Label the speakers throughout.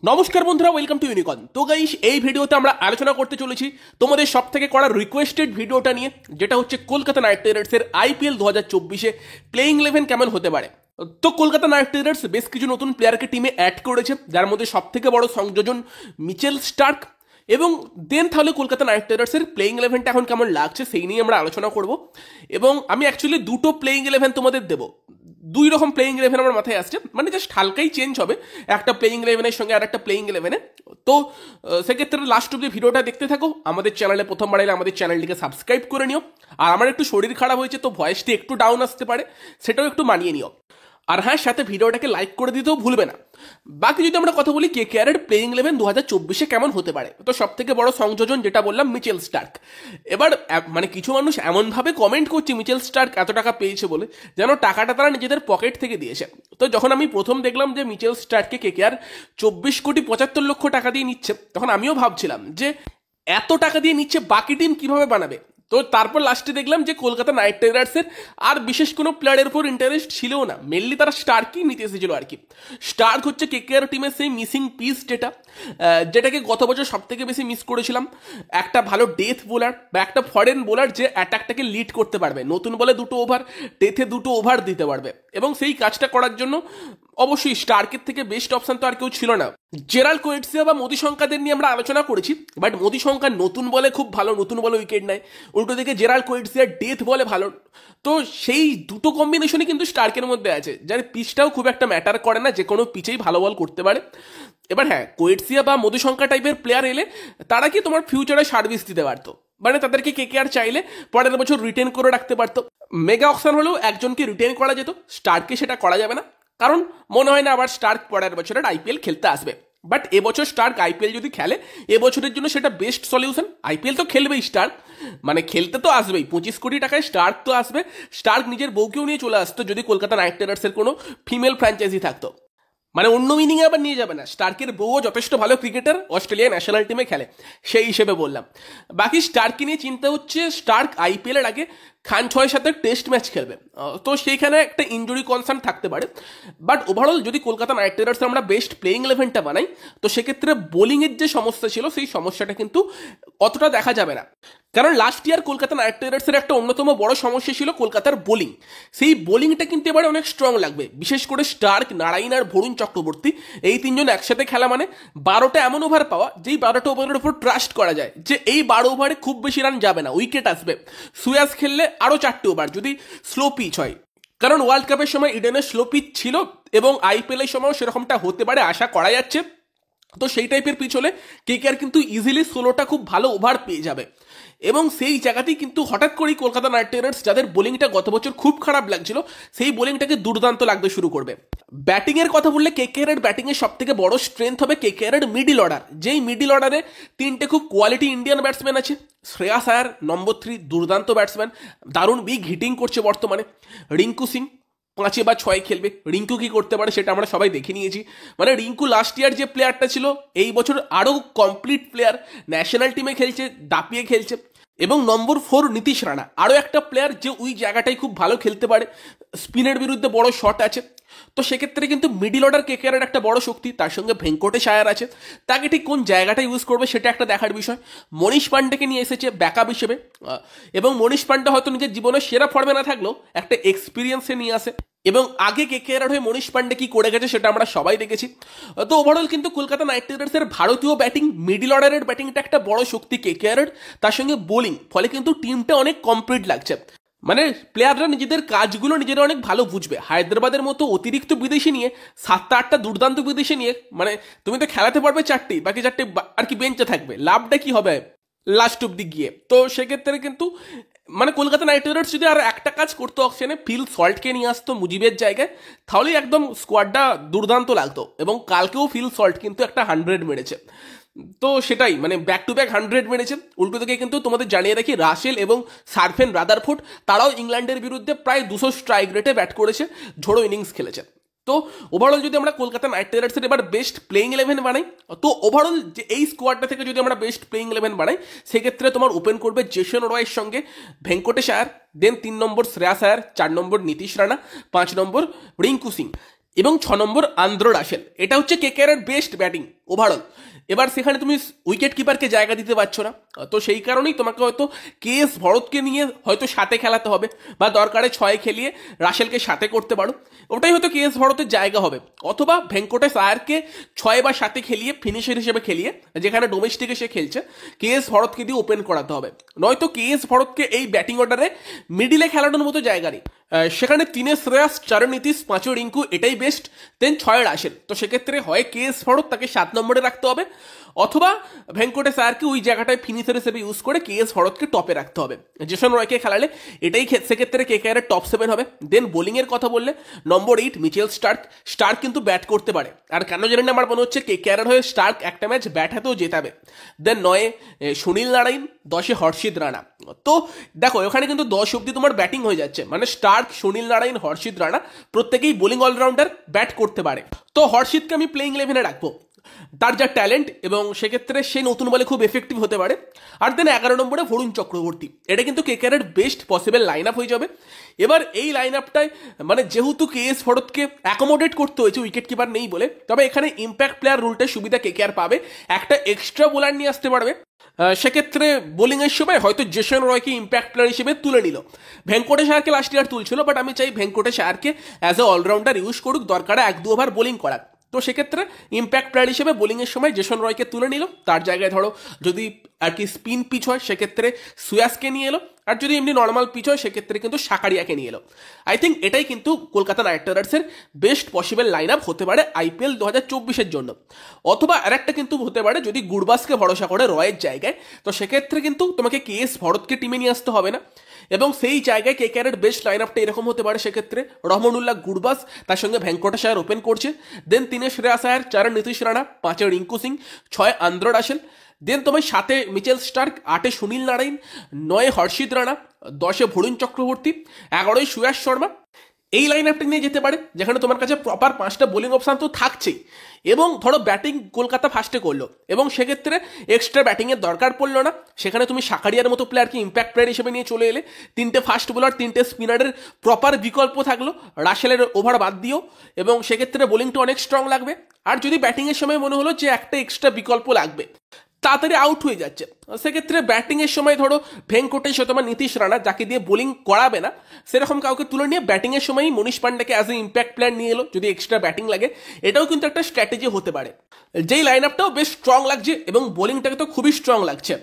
Speaker 1: নমস্কার বন্ধুরা, welcome to unicorn. তো গাইস, এই ভিডিওতে আমরা আলোচনা করতে চলেছি তোমাদের সব থেকে করা রিকোয়েস্টেড ভিডিওটা নিয়ে, যেটা হচ্ছে কলকাতা নাইট রাইডার্সের আইপিএল 2024-এ প্লেইং 11 কেমন হতে পারে। তো কলকাতা নাইট রাইডার্স বেশ কিছু নতুন প্লেয়ারকে টিমে অ্যাড করেছে, যার মধ্যে সব থেকে বড় সংযোজন মিচেল স্টার্ক। এবং দেন তাহলে কলকাতা নাইট রাইডার্সের প্লেইং 11টা এখন কেমন লাগছে সেই নিয়ে আমরা আলোচনা করব। এবং আমি অ্যাকচুয়ালি দুটো প্লেইং 11 তোমাদের দেবো। দুই রকম প্লেইং 11 আমার মাথায় আসছে, মানে জাস্ট হালকাই চেঞ্জ হবে একটা প্লেইং 11-এর সঙ্গে আর একটা প্লেইং 11-এ। তো সেক্ষেত্রে লাস্ট অব্দি ভিডিওটা দেখতে থাকো। আমাদের চ্যানেলে প্রথমবার এলে আমাদের চ্যানেলটিকে সাবস্ক্রাইব করে নিও। আর আমার একটু শরীর খারাপ হয়েছে, তো ভয়েসটি একটু ডাউন আসতে পারে, সেটাও একটু মানিয়ে নিও। আর হ্যাঁ, সাথে ভিডিওটাকে লাইক করে দিতেও ভুলবে না। বাকি যদি আমরা কথা বলি কেকেআরের প্লেইং 11 2024-এ কেমন হতে পারে, তো সব থেকে বড় সংযোজন যেটা বললাম মিচেল স্টার্ক। এবার মানে কিছু মানুষ এমনভাবে কমেন্ট করছে মিচেল স্টার্ক এত টাকা পেয়েছে বলে, যেন টাকাটা তারা নিজেদের পকেট থেকে দিয়েছে। তো যখন আমি প্রথম দেখলাম যে মিচেল স্টার্ককে কেকেআর 24,75,00,000 টাকা দিয়ে নিচ্ছে, তখন আমিও ভাবছিলাম যে এত টাকা দিয়ে নিচ্ছে বাকি টিম কিভাবে বানাবে। তো তারপর লাস্টে দেখলাম যে কলকাতা নাইট রাইডার্সের আর বিশেষ কোনো প্লেয়ারের উপর ইন্টারেস্ট ছিল না, মেনলি তারা স্টার্কই নিতে এসেছিল আর কি। স্টার্ক হচ্ছে কেকেআর টিমের সেই মিসিং পিস যেটাকে গত বছর সব থেকে বেশি মিস করেছিলাম। একটা ভালো ডেথ বোলার বা একটা ফরেন বোলার যে অ্যাটাকটাকে লিড করতে পারবে, নতুন বলে 2 ওভার, ডেথে 2 ওভার দিতে পারবে। এবং সেই কাজটা করার জন্য অবশ্যই স্টার্কের থেকে বেস্ট অপশন তো আর কেউ ছিল না। জেরাল্ড কোয়েটসিয়া বা মোদি শঙ্কাদের নিয়ে আমরা আলোচনা করেছি, বাট মোদি শঙ্কা নতুন বলে খুব ভালো, নতুন বলে উইকেট নেয়। উল্টো দিকে জেরাল্ড কোয়েটসিয়া ডেথ বলে ভালো। তো সেই দুটো কম্বিনেশনই কিন্তু স্টার্কের মধ্যে আছে, যার পিচটাও খুব একটা ম্যাটার করে না, যে কোনো পিচেই ভালো বল করতে পারে। এবার হ্যাঁ, কোয়েটসিয়া বা মধুশঙ্কা টাইপের প্লেয়ার এলে তারা কি তোমার ফিউচারে সার্ভিস দিতে পারতো, মানে তাদেরকে কেকেআর চাইলে পরের বছর রিটেন করে রাখতে পারতো। মেগা অকশন হলেও একজনকে রিটেন করা যেত, স্টার্ককে সেটা করা যাবে না, কারণ মনে হয় না আবার স্টার্ক পরের বছরের আইপিএল খেলতে আসবে। বাট এবছর স্টার্ক আইপিএল যদি খেলে, এবছরের জন্য সেটা বেস্ট সলিউশন। আইপিএল তো খেলবেই স্টার্ক, মানে খেলতে তো আসবেই, 25 কোটি টাকায় স্টার্ক তো আসবে। স্টার্ক নিজের বউকেও নিয়ে চলে আসতো যদি কলকাতা নাইট রাইডার্সের কোনো ফিমেল ফ্র্যাঞ্চাইজি থাকতো, মানে অন্য মিনিংয়ে আবার নিয়ে যাবে না। স্টার্কের বউও যথেষ্ট ভালো ক্রিকেটার, অস্ট্রেলিয়া ন্যাশনাল টিমে খেলে, সেই হিসেবে বললাম। বাকি স্টার্ককে নিয়ে চিন্তা হচ্ছে, স্টার্ক আইপিএলের আগে খান ছয়ের সাথে টেস্ট ম্যাচ খেলবে, তো সেইখানে একটা ইনজুরি কনসার্ন থাকতে পারে। বাট ওভারঅল যদি কলকাতা নাইট রাইডার্স আমরা বেস্ট প্লেইং 11টা বানাই, তো সেক্ষেত্রে বোলিংয়ের যে সমস্যা ছিল সেই সমস্যাটা কিন্তু অতটা দেখা যাবে না। কারণ লাস্ট ইয়ার কলকাতা নাইট রাইডার্সের একটা অন্যতম বড় সমস্যা ছিল কলকাতার বোলিং। সেই বোলিংটা কিন্তু এবারে অনেক স্ট্রং লাগবে, বিশেষ করে স্টার্ক, নারাইন আর বরুণ চক্রবর্তী, এই তিনজন একসাথে খেলা মানে 12টা এমন ওভার পাওয়া, যেই 12টা ওভারের উপর ট্রাস্ট করা যায় যে এই 12 ওভারে খুব বেশি রান যাবে না, উইকেট আসবে। সুয়াজ খেললে আরও 4টে ওভার যদি স্লো পিচ হয়, কারণ ওয়ার্ল্ড কাপের সময় ইডেনের স্লো পিচ ছিল এবং আইপিএলের সময়ও সেরকমটা হতে পারে আশা করা যাচ্ছে। তো সেই টাইপের পিচ হলে কেকেআর কিন্তু ইজিলি 16টা খুব ভালো ওভার পেয়ে যাবে। এবং সেই জায়গাতেই কিন্তু হঠাৎ করেই কলকাতা নাইট রাইডার্স, যাদের বোলিংটা গত বছর খুব খারাপ লাগছিল, সেই বোলিংটাকে দুর্দান্ত লাগতে শুরু করবে। ব্যাটিংয়ের কথা বললে কেকেআরের ব্যাটিংয়ের সব থেকে বড় স্ট্রেংথ হবে কেকেআরের মিডিল অর্ডার, যেই মিডিল অর্ডারে 3টে খুব কোয়ালিটি ইন্ডিয়ান ব্যাটসম্যান আছে। শ্রেয়াস আয়ার নম্বর 3, দুর্দান্ত ব্যাটসম্যান, দারুণ বিগ হিটিং করছে বর্তমানে। রিঙ্কু সিং 5 বা 6 খেলবে। রিঙ্কু কি করতে পারে সেটা আমরা সবাই দেখে নিয়েছি, মানে রিঙ্কু লাস্ট ইয়ার যে প্লেয়ারটা ছিল, এই বছর আরও কমপ্লিট প্লেয়ার, ন্যাশনাল টিমে খেলছে, দাপিয়ে খেলছে। এবং নম্বর 4 নীতিশ রানা, আরও একটা প্লেয়ার যে ওই জায়গাটাই খুব ভালো খেলতে পারে, স্পিনের বিরুদ্ধে বড় শট আছে। তো সেক্ষেত্রে কিন্তু মিডিল অর্ডার কেকেআরের একটা বড় শক্তি, তার সঙ্গে ভেঙ্কটেশ আয়ার আছে, তাকে ঠিক কোন জায়গাটা ইউজ করবে সেটা একটা দেখার বিষয়। মনীষ পান্ডেকে নিয়ে এসেছে ব্যাকআপ হিসেবে, এবং মনীষ পান্ডে হয়তো নিজের জীবনের সেরা ফর্মে না থাকলেও একটা এক্সপিরিয়েন্সে নিয়ে আসে। এবং আগে কেকেআর হয়ে মনীষ পান্ডে কি করে গেছে সেটা আমরা সবাই দেখেছি। তো ওভারঅল কিন্তু কলকাতা নাইট রাইডার্সের ভারতীয় ব্যাটিং, মিডিল অর্ডারের ব্যাটিংটা একটা বড় শক্তি কেকেআরের, তার সঙ্গে বোলিং, ফলে কিন্তু টিমটা অনেক কমপ্লিট লাগছে। মানে প্লেয়াররা নিজেদের কাজগুলো নিজেরা অনেক ভালো বুঝবে। হায়দ্রাবাদের মতো অতিরিক্ত বিদেশি নিয়ে, 7টা-8টা দুর্দান্ত বিদেশি নিয়ে, মানে তুমি তো খেলাতে পারবে 4টি, বাকি 4টে আর কি বেঞ্চে থাকবে, লাভটা কি হবে লাস্ট অব্দি গিয়ে। তো সেক্ষেত্রে কিন্তু মানে কলকাতা নাইট রাইডার্স যদি আর একটা কাজ করতো, অকশনে ফিল সল্টকে নিয়ে আসতো মুজিবের জায়গায়, তাহলেই একদম স্কোয়াডটা দুর্দান্ত লাগতো। এবং কালকেও ফিল সল্ট কিন্তু একটা 100 মেরেছে, তো সেটাই, মানে ব্যাক টু ব্যাক 100 মেরেছে। উল্টো দিকে কিন্তু তোমাদের জানিয়ে রাখি, রাসেল এবং সার্ফেন রাদারফোর্ড, তারাও ইংল্যান্ডের বিরুদ্ধে প্রায় 200 স্ট্রাইক রেটে ব্যাট করেছে, ঝোড়ো ইনিংস খেলেছে। তো ওভারঅল যদি আমরা কলকাতা নাইট রাইডার্সের এবার বেস্ট প্লেইং 11 বানাই, তো ওভারঅল যে এই স্কোয়াডটা থেকে যদি আমরা বেস্ট প্লেইং 11 বানাই, সেক্ষেত্রে তোমার ওপেন করবে জেসন রয়ের সঙ্গে ভেঙ্কটেশ আয়ার, দেন 3 নম্বর শ্রেয়াস আয়ার, 4 নম্বর নীতিশ রানা, 5 নম্বর রিঙ্কু সিং। এবং 6 নম্বর আন্দ্র রাসেল। এটা হচ্ছে কেকেআরের বেস্ট ব্যাটিং ওভারঅল। এবার সেখানে তুমি উইকেট কিপারকে জায়গা দিতে পারছো না, তো সেই কারণেই তোমাকে হয়তো কেএস ভরতকে নিয়ে হয়তো সাথে খেলাতে হবে, বা দরকারে 6 খেলিয়ে রাসেলকে সাথে করতে পারো, ওটাই হয়তো কেএস ভরতের জায়গা হবে। অথবা ভেঙ্কটেশ আয়ারকে 6 বা 7 খেলিয়ে ফিনিশার হিসেবে খেলিয়ে, যেখানে ডোমেস্টিকে সে খেলছে, কেএস ভরতকে দিয়ে ওপেন করাতে হবে। নয়তো কেএস ভরতকে এই ব্যাটিং অর্ডারে মিডিলে খেলানোর মতো জায়গা নেই। সেখানে 3 শ্রেয়াস, 4 নীতিশ, 5 রিঙ্কু, এটাই বেস্ট, দেন 6 রাসেল। তো সেক্ষেত্রে হয় কেএস ভরত তাকে 7 নম্বরে রাখতে হবে, অথবা ভেঙ্কটেশ আয়ারকে ওই জায়গাটায় ফিনিশার হিসেবে ইউজ করে কেএস ভরতকে টপে রাখতে হবে। জেসন রয়কে খেলালে এটাই সেক্ষেত্রে কেকেআরের টপ 7 হবে। দেন বোলিংয়ের কথা বললে নম্বর 8 মিচেল স্টার্ক। স্টার্ক কিন্তু ব্যাট করতে পারে, আর কেন জানি না আমার মনে হচ্ছে কেকেআরের হয়ে স্টার্ক একটা ম্যাচ ব্যাট হাতেও জেতাবে। দেন 9 সুনীল নারায়ণ, 10 হর্ষিত রানা। তো দেখো ওখানে কিন্তু 10 অব্দি তোমার ব্যাটিং হয়ে যাচ্ছে, মানে স্টার্ক, সুনীল নারায়ণ, হর্ষিত রানা প্রত্যেকেই বোলিং অলরাউন্ডার, ব্যাট করতে পারে। তো হর্ষিতকে আমি প্লেইং 11-এ রাখবো, তার যা ট্যালেন্ট, এবং সেক্ষেত্রে সে নতুন বলে খুব এফেক্টিভ হতে পারে। আর দেন 11 নম্বরে বরুণ চক্রবর্তী। এটা কিন্তু কেকেআরের বেস্ট পসিবল লাইন আপ হয়ে যাবে। এবার এই লাইন আপটায় মানে যেহেতু কেএস ভরতকে অ্যাকোমোডেট করতে হয়েছে উইকেট কিপার নেই বলে, তবে এখানে ইম্প্যাক্ট প্লেয়ার রুলটার সুবিধা কেকেআর পাবে, একটা এক্সট্রা বোলার নিয়ে আসতে পারবে। সেক্ষেত্রে বোলিংয়ের সময় হয়তো জেসন রয়কে ইম্প্যাক্ট প্লেয়ার হিসেবে তুলে নিল। ভেঙ্কটেশ আয়ারকে লাস্ট ইয়ার তুলছিল, বাট আমি চাই ভেঙ্কটেশ আয়ারকে অ্যাজ এ অলরাউন্ডার ইউজ করুক, দরকারে 1-2 ওভার বোলিং করাক। তো সেক্ষেত্রে ইম্প্যাক্ট প্লেয়ার হিসেবে বোলিংয়ের সময় জেসন রয়কে তুলে নিল, তার জায়গায় ধরো যদি আর কি স্পিন পিচ হয় সেক্ষেত্রে সুয়াসকে নিয়ে এলো, আর যদি এমনি নর্মাল পিচ হয় সেক্ষেত্রে কিন্তু সাকারিয়াকে নিয়ে এলো। আই থিঙ্ক এটাই কিন্তু কলকাতা নাইট রাইডার্সের বেস্ট পসিবল লাইন আপ হতে পারে আইপিএল 2024-এর জন্য। অথবা আরেকটা কিন্তু হতে পারে, যদি গুরবাসকে ভরসা করে রয়ের জায়গায়, তো সেক্ষেত্রে কিন্তু তোমাকে কেএস ভরতকে টিমে নিয়ে আসতে হবে না, এবং সেই জায়গায় কেকেআরের বেস্ট লাইন আপটা এরকম হতে পারে। সেক্ষেত্রে রহমানুল্লাহ, গুরবাস, তার সঙ্গে ভেঙ্কটেশ আয়ার ওপেন করছে, দেন 3 শ্রেয়াস আয়ার, 4 নীতিশ রানা, 5 রিঙ্কু সিং, 6 আন্দ্র রাসেল, দেন তোমার 7 মিচেল স্টার্ক, 8 সুনীল নারায়ণ, 9 হর্ষিত রানা, 10 বরুণ চক্রবর্তী, 11 সুয়াস শর্মা। এই লাইন আপটা নিয়ে যেতে পারে, যেখানে তোমার কাছে প্রপার 5টা বোলিং অপশান তো থাকছেই, এবং ধরো ব্যাটিং কলকাতা ফার্স্টে করলো, এবং সেক্ষেত্রে এক্সট্রা ব্যাটিংয়ের দরকার পড়লো না, সেখানে তুমি সাকারিয়ার মতো প্লেয়ারকে ইম্প্যাক্ট প্লেয়ার হিসেবে নিয়ে চলে এলে, 3টে ফাস্ট বোলার, 3টে স্পিনারের প্রপার বিকল্প থাকলো, রাসেলের ওভার বাদ দিও, এবং সেক্ষেত্রে বোলিংটা অনেক স্ট্রং লাগবে। আর যদি ব্যাটিংয়ের সময় মনে হলো যে একটা এক্সট্রা বিকল্প লাগবে, তাড়াতাড়ি আউট হয়ে যাচ্ছে, সেক্ষেত্রে ব্যাটিংয়ের সময় ধরো ভেঙ্কটেশ অথবা নীতিশ রানা, যাকে দিয়ে বোলিং করাবে না সেরকম কাউকে তুলে নিয়ে ব্যাটিংয়ের সময়ই মনীষ পান্ডেকে অ্যাজ এ ইম্প্যাক্ট প্লেয়ার নিয়ে এলো, যদি এক্সট্রা ব্যাটিং লাগে। এটাও কিন্তু একটা স্ট্র্যাটেজি হতে পারে। যেই লাইন আপটাও বেশ স্ট্রং লাগছে, এবং বোলিংটাকে তো খুবই স্ট্রং লাগছে।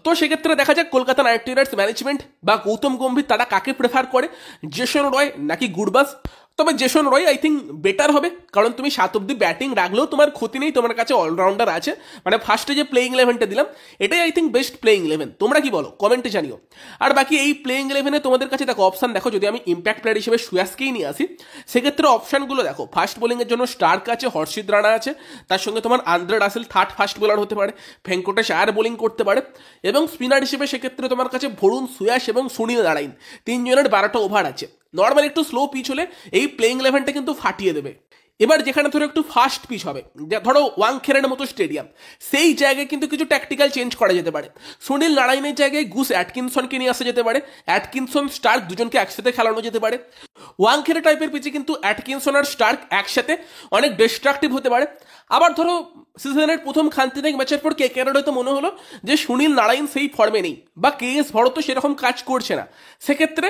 Speaker 1: তো সেক্ষেত্রে দেখা যাক কলকাতা নাইট রাইডার্স ম্যানেজমেন্ট বা গৌতম গম্ভীর তারা কাকে প্রেফার করে, জেসন রয় নাকি গুরবাস। তবে Jason Roy I think better হবে, কারণ তুমি 7 অব্দি ব্যাটিং রাখলেও তোমার ক্ষতি নেই, তোমার কাছে অলরাউন্ডার আছে। মানে ফার্স্টে যে প্লেইং 11টা দিলাম, এটাই আই থিঙ্ক বেস্ট প্লেইং 11। তোমরা কি বলো কমেন্টে জানিও। আর বাকি এই প্লেইং 11-এ তোমাদের কাছে দেখো অপশান দেখো, যদি আমি ইম্প্যাক্ট প্লেয়ার হিসেবে সুয়াসকেই নিয়ে আসি, সেক্ষেত্রে অপশানগুলো দেখো, ফার্স্ট বোলিংয়ের জন্য স্টার্ক আছে, হর্ষিত রানা আছে, তার সঙ্গে তোমার Andre Russell third fast bowler হতে পারে, ভেঙ্কটেশ আয়ার বোলিং করতে পারে, এবং স্পিনার হিসেবে সেক্ষেত্রে তোমার কাছে বরুণ, সুয়াস এবং সুনীল নারায়ণ, 3 জনের 12টা ওভার আছে। নর্মাল একটু স্লো পিচ হলে এই প্লেইং 11টা কিন্তু ফাটিয়ে দেবে। এবার যেখানে ধরো একটু ফাস্ট পিচ হবে, ধরো ওয়াংখেড়ের মতো স্টেডিয়াম, সেই জায়গায় কিন্তু কিছু ট্যাকটিক্যাল চেঞ্জ করা যেতে পারে। সুনীল নারায়ণের জায়গায় গুস অ্যাটকিনসনকে নিয়ে আসা যেতে পারে, অ্যাটকিনসন স্টার্ক দুজনকে একসাথে খেলানো যেতে পারে। ওয়াংখেড়ে টাইপের পিচে কিন্তু অ্যাটকিনসন আর স্টার্ক একসাথে অনেক ডিস্ট্রাকটিভ হতে পারে। আবার ধরো সিজনের প্রথম খান্তিনেক ম্যাচের পর কেকেআরের হয়তো মনে হলো যে সুনীল নারায়ণ সেই ফর্মে নেই, বা কেএস ভরত সেরকম কাজ করছে না, সেক্ষেত্রে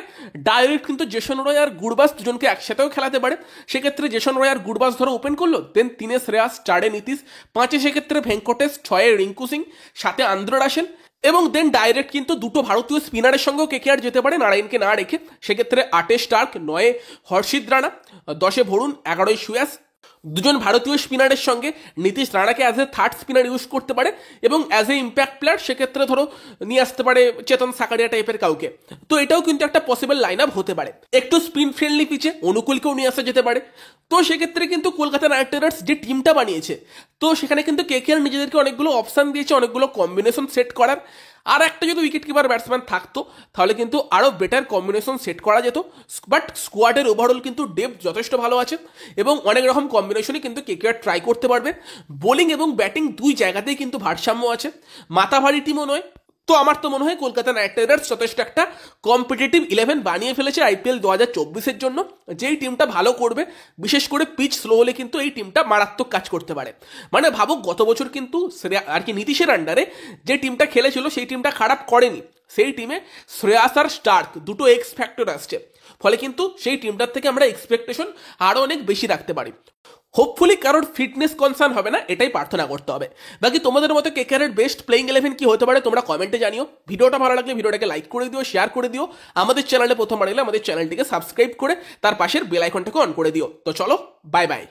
Speaker 1: ডাইরেক্ট কিন্তু জেসন রয় আর গুরবাস দুজনকে একসাথেও খেলাতে পারে। সেক্ষেত্রে জেসন রয় আর গুরবাস ধরো ওপেন করলো, দেন 3 শ্রেয়াস, 4 নীতিশ, 5 সেক্ষেত্রে ভেঙ্কটেশ, 6 রিঙ্কু সিং, 7 আন্দ্র রাসেল, এবং দেন ডাইরেক্ট কিন্তু 2টো ভারতীয় স্পিনারের সঙ্গেও কেকেআর যেতে পারে নারায়ণকে না রেখে। সেক্ষেত্রে 8 স্টার্ক, 9 হর্ষিত রানা, 10 বরুণ, 11 সুয়াস, 2জন ভারতীয় স্পিনারের সঙ্গে নীতিশ রানাকে as a third spinner use করতে পারে, এবং অ্যাজ এ ইম্প্যাক্ট প্লেয়ার সেক্ষেত্রে ধরো নিয়ে আসতে পারে চেতন সাকারিয়া টাইপের কাউকে। তো এটাও কিন্তু একটা পসিবল লাইন আপ হতে পারে। একটু স্পিন ফ্রেন্ডলি পিচে অনুকূলকেও নিয়ে আসা যেতে পারে। তো সেক্ষেত্রে কিন্তু কলকাতা নাইট রাইডার্স যে টিমটা বানিয়েছে, তো সেখানে কিন্তু কেকেআর নিজেদেরকে অনেকগুলো অপশান দিয়েছে, অনেকগুলো কম্বিনেশন সেট করার। আর একটা যদি উইকেট কিপার ব্যাটসম্যান থাকতো, তাহলে কিন্তু আরও বেটার কম্বিনেশন সেট করা যেত। বাট স্কোয়াডের ওভারঅল কিন্তু ডেপথ যথেষ্ট ভালো আছে, এবং অনেক রকম কম্বিনেশনই কিন্তু কেকেআর ট্রাই করতে পারবে। বোলিং এবং ব্যাটিং দুই জায়গাতেই কিন্তু ভারসাম্য আছে, মাথা ভারী টিমও নয়, তো আমার তো মনে হয় কলকাতা নাইট রাইডার্স যথেষ্ট একটা কম্পিটিটিভ 11 বানিয়ে ফেলেছে আইপিএল 2024-এর জন্য। যেই টিমটা ভালো করবে, বিশেষ করে পিচ স্লো হলে কিন্তু এই টিমটা মারাত্মক কাজ করতে পারে। মানে ভাবুক, গত বছর কিন্তু আর কি নীতিশের আন্ডারে যে টিমটা খেলেছিল সেই টিমটা খারাপ করেনি। সেই টিমে শ্রেয়াস আর স্টার্ক দুটো এক্স ফ্যাক্টর আসছে, ফলে কিন্তু সেই টিমটার থেকে আমরা এক্সপেকটেশন আরও অনেক বেশি রাখতে পারি। হোপফুলি কারোর ফিটনেস কনসার্ন হবে না, এটাই প্রার্থনা করতে হবে। বাকি তোমাদের মতো কেকেআরের বেস্ট প্লেইং 11 কি হতে পারে তোমরা কমেন্টে জানিও। ভিডিওটা ভালো লাগলে ভিডিওটাকে লাইক করে দিও, শেয়ার করে দিও। আমাদের চ্যানেলে প্রথমবার এলে আমাদের চ্যানেলটিকে সাবস্ক্রাইব করে তার পাশের বেল আইকনটাকে অন করে দিও। তো চলো, বাই বাই।